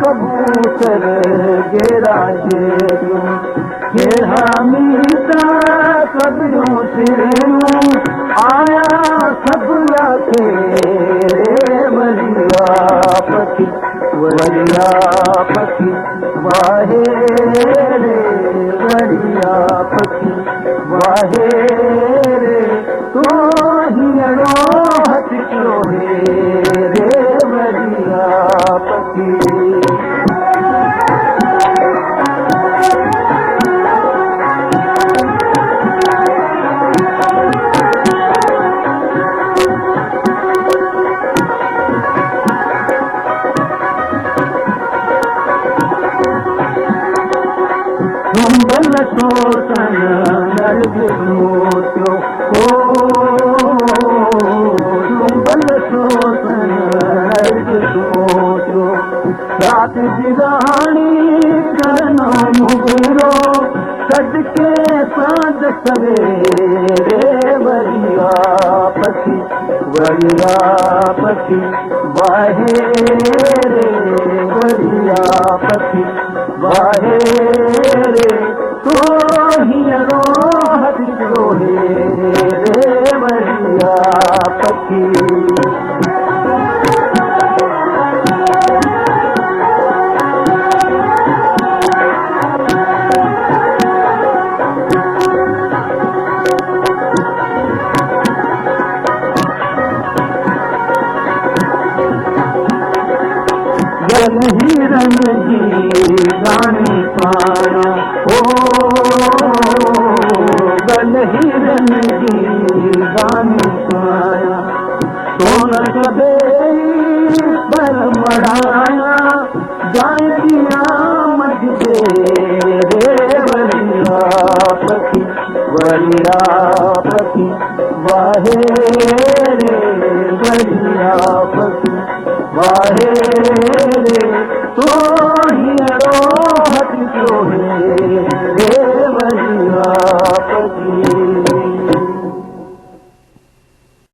कबूतर गिराजे मीता कबियूं सिरियूं आया सब खे वरिया पखी वाहे रे वरिया पखी वाहे रे तू हीअरो हथ कयो रे वरिया पखी सोचन नर्ग मोतियो बल सोचन नर्ग मोतियो रात जी राणी करनो मुगरो सदके सांझ सवेरे वरिया पखी वाहे रे वरिया पखी वाहे रे तू हीअरो हथ कयो रे वरिया पखी हिरन जी गानी पाया गल हिरन जी गानी पाया सोन कदे पर मढ़ाया जाइया मजदे रे वरिया पखी वाहे रे वरिया पखी वाहे रे तू हीअरो हथ कयो रे वरिया पखी